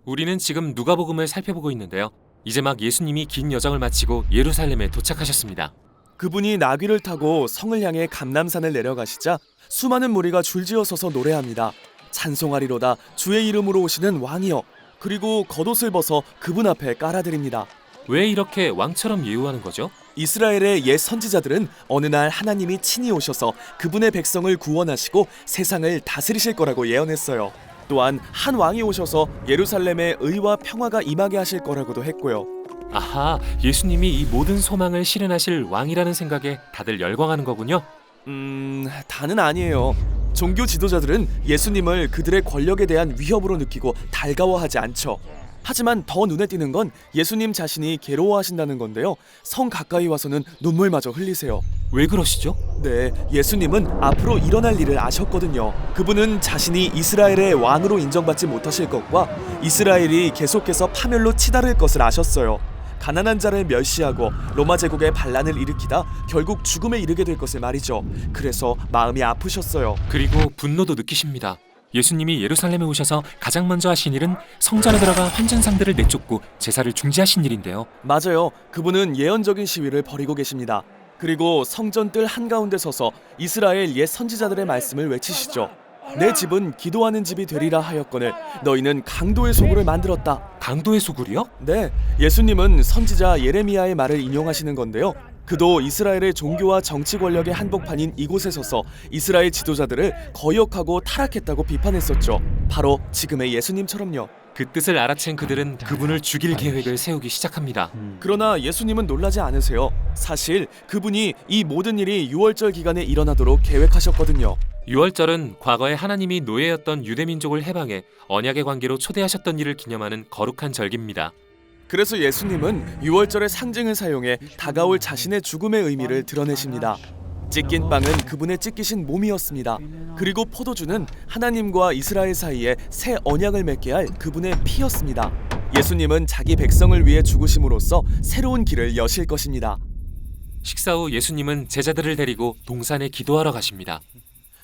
우리는 지금 누가복음을 살펴보고 있는데요. 이제 막 예수님이 긴 여정을 마치고 예루살렘에 도착하셨습니다. 그분이 나귀를 타고 성을 향해 감람산을 내려가시자 수많은 무리가 줄지어 서서 노래합니다. 찬송하리로다 주의 이름으로 오시는 왕이여. 그리고 겉옷을 벗어 그분 앞에 깔아드립니다. 왜 이렇게 왕처럼 예우하는 거죠? 이스라엘의 옛 선지자들은 어느 날 하나님이 친히 오셔서 그분의 백성을 구원하시고 세상을 다스리실 거라고 예언했어요. 또한 한 왕이 오셔서 예루살렘에 의와 평화가 임하게 하실 거라고도 했고요. 아하, 예수님이 이 모든 소망을 실현하실 왕이라는 생각에 다들 열광하는 거군요. 다는 아니에요. 종교 지도자들은 예수님을 그들의 권력에 대한 위협으로 느끼고 달가워하지 않죠. 하지만 더 눈에 띄는 건 예수님 자신이 괴로워하신다는 건데요. 성 가까이 와서는 눈물마저 흘리세요. 왜 그러시죠? 네, 예수님은 앞으로 일어날 일을 아셨거든요. 그분은 자신이 이스라엘의 왕으로 인정받지 못하실 것과 이스라엘이 계속해서 파멸로 치달을 것을 아셨어요. 가난한 자를 멸시하고 로마 제국의 반란을 일으키다 결국 죽음에 이르게 될 것을 말이죠. 그래서 마음이 아프셨어요. 그리고 분노도 느끼십니다. 예수님이 예루살렘에 오셔서 가장 먼저 하신 일은 성전에 들어가 환전상들을 내쫓고 제사를 중지하신 일인데요. 맞아요. 그분은 예언적인 시위를 벌이고 계십니다. 그리고 성전 뜰 한가운데 서서 이스라엘 옛 선지자들의 말씀을 외치시죠. 내 집은 기도하는 집이 되리라 하였거늘 너희는 강도의 소굴을 만들었다. 강도의 소굴이요? 네, 예수님은 선지자 예레미야의 말을 인용하시는 건데요. 그도 이스라엘의 종교와 정치 권력의 한복판인 이곳에 서서 이스라엘 지도자들을 거역하고 타락했다고 비판했었죠. 바로 지금의 예수님처럼요. 그 뜻을 알아챈 그들은 그분을 죽일 계획을 세우기 시작합니다. 그러나 예수님은 놀라지 않으세요. 사실 그분이 이 모든 일이 유월절 기간에 일어나도록 계획하셨거든요. 유월절은 과거에 하나님이 노예였던 유대민족을 해방해 언약의 관계로 초대하셨던 일을 기념하는 거룩한 절기입니다. 그래서 예수님은 유월절의 상징을 사용해 다가올 자신의 죽음의 의미를 드러내십니다. 찢긴 빵은 그분의 찢기신 몸이었습니다. 그리고 포도주는 하나님과 이스라엘 사이에 새 언약을 맺게 할 그분의 피였습니다. 예수님은 자기 백성을 위해 죽으심으로써 새로운 길을 여실 것입니다. 식사 후 예수님은 제자들을 데리고 동산에 기도하러 가십니다.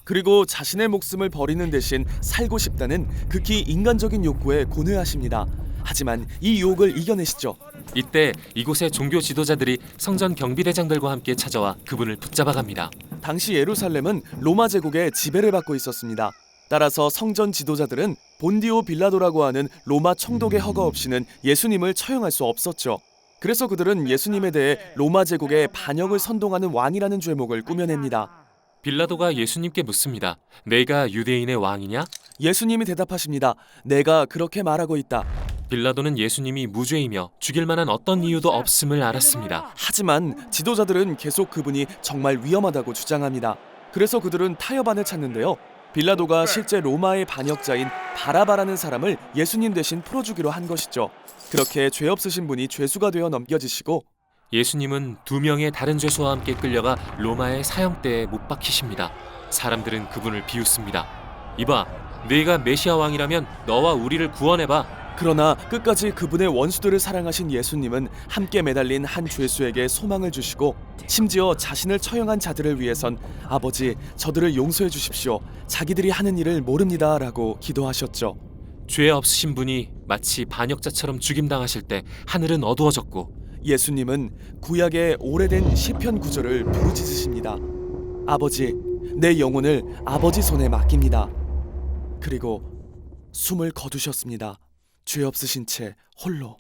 그리고 자신의 목숨을 버리는 대신 살고 싶다는 극히 인간적인 욕구에 고뇌하십니다. 하지만 이 유혹을 이겨내시죠. 이때 이곳의 종교 지도자들이 성전 경비대장들과 함께 찾아와 그분을 붙잡아갑니다. 당시 예루살렘은 로마 제국의 지배를 받고 있었습니다. 따라서 성전 지도자들은 본디오 빌라도라고 하는 로마 총독의 허가 없이는 예수님을 처형할 수 없었죠. 그래서 그들은 예수님에 대해 로마 제국의 반역을 선동하는 왕이라는 죄목을 꾸며냅니다. 빌라도가 예수님께 묻습니다. 내가 유대인의 왕이냐? 예수님이 대답하십니다. 내가 그렇게 말하고 있다. 빌라도는 예수님이 무죄이며 죽일 만한 어떤 이유도 없음을 알았습니다. 하지만 지도자들은 계속 그분이 정말 위험하다고 주장합니다. 그래서 그들은 타협안을 찾는데요. 빌라도가 실제 로마의 반역자인 바라바라는 사람을 예수님 대신 풀어주기로 한 것이죠. 그렇게 죄 없으신 분이 죄수가 되어 넘겨지시고 예수님은 2명의 다른 죄수와 함께 끌려가 로마의 사형대에 못 박히십니다. 사람들은 그분을 비웃습니다. 이봐, 네가 메시아 왕이라면 너와 우리를 구원해봐. 그러나 끝까지 그분의 원수들을 사랑하신 예수님은 함께 매달린 한 죄수에게 소망을 주시고 심지어 자신을 처형한 자들을 위해선 아버지 저들을 용서해 주십시오. 자기들이 하는 일을 모릅니다 라고 기도하셨죠. 죄 없으신 분이 마치 반역자처럼 죽임당하실 때 하늘은 어두워졌고 예수님은 구약의 오래된 시편 구절을 부르짖으십니다. 아버지, 내 영혼을 아버지 손에 맡깁니다. 그리고 숨을 거두셨습니다. 죄 없으신 채 홀로.